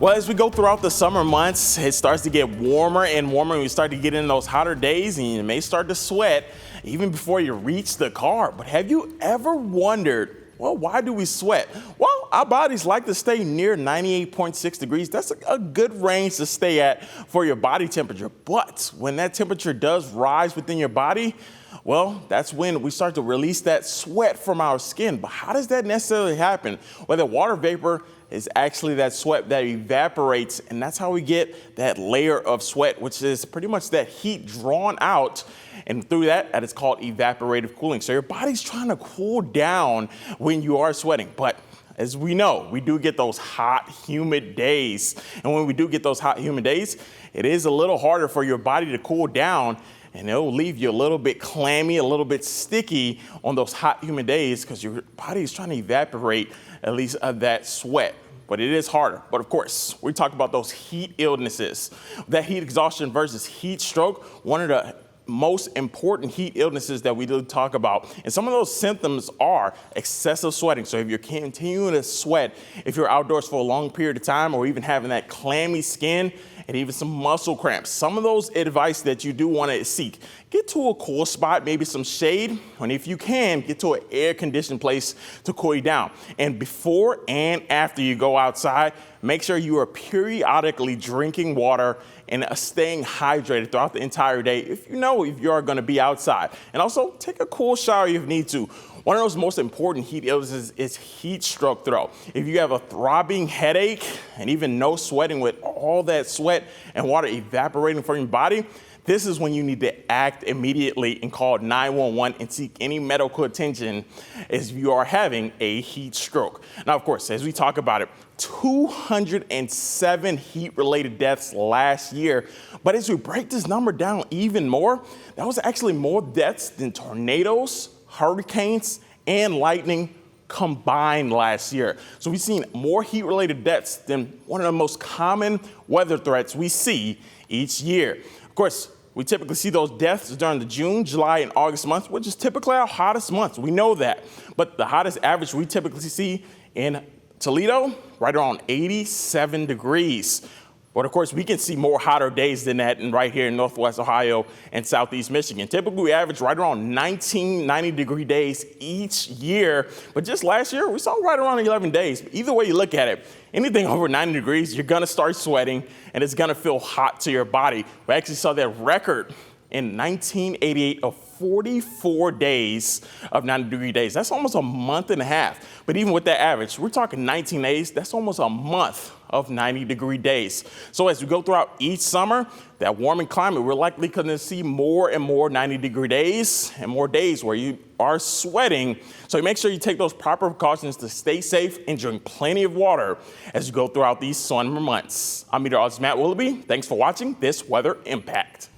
Well, as we go throughout the summer months, it starts to get warmer and warmer, and we start to get in those hotter days, and you may start to sweat even before you reach the car. But have you ever wondered, well, why do we sweat? Well, our bodies like to stay near 98.6 degrees. That's a good range to stay at for your body temperature. But when that temperature does rise within your body, well, that's when we start to release that sweat from our skin. But how does that necessarily happen? Well, the water vapor is actually that sweat that evaporates, and that's how we get that layer of sweat, which is pretty much that heat drawn out, and through that it's called evaporative cooling. So your body's trying to cool down when you are sweating. But as we know, we do get those hot, humid days. And when we do get those hot, humid days, it is a little harder for your body to cool down, and it'll leave you a little bit clammy, a little bit sticky on those hot, humid days because your body is trying to evaporate at least that sweat. But it is harder. But of course, we talk about those heat illnesses, that heat exhaustion versus heat stroke, one of the most important heat illnesses that we do talk about. And some of those symptoms are excessive sweating. So if you're continuing to sweat, if you're outdoors for a long period of time, or even having that clammy skin and even some muscle cramps, some of those advice that you do want to seek, get to a cool spot, maybe some shade, and if you can, get to an air-conditioned place to cool you down. And before and after you go outside, make sure you are periodically drinking water and staying hydrated throughout the entire day if you are going to be outside. And also take a cool shower if you need to. One of those most important heat illnesses is heat stroke throat. If you have a throbbing headache and even no sweating with all that sweat and water evaporating from your body, this is when you need to act immediately and call 911 and seek any medical attention as you are having a heat stroke. Now, of course, as we talk about it, 207 heat-related deaths last year. But as we break this number down even more, that was actually more deaths than tornadoes, hurricanes, and lightning combined last year. So we've seen more heat-related deaths than one of the most common weather threats we see each year. Of course, we typically see those deaths during the June, July, and August months, which is typically our hottest months. We know that. But the hottest average we typically see in Toledo, right around 87 degrees. But of course, we can see more hotter days than that right here in Northwest Ohio and Southeast Michigan. Typically, we average right around 90-degree days each year. But just last year, we saw right around 11 days. Either way you look at it, anything over 90 degrees, you're going to start sweating, and it's going to feel hot to your body. We actually saw that record in 1988 of 44 days of 90-degree days. That's almost a month and a half. But even with that average, we're talking 19 days. That's almost a month of 90-degree days. So as we go throughout each summer, that warming climate, we're likely going to see more and more 90-degree days and more days where you are sweating. So make sure you take those proper precautions to stay safe and drink plenty of water as you go throughout these summer months. I'm Meteorologist Matt Willoughby. Thanks for watching this Weather Impact.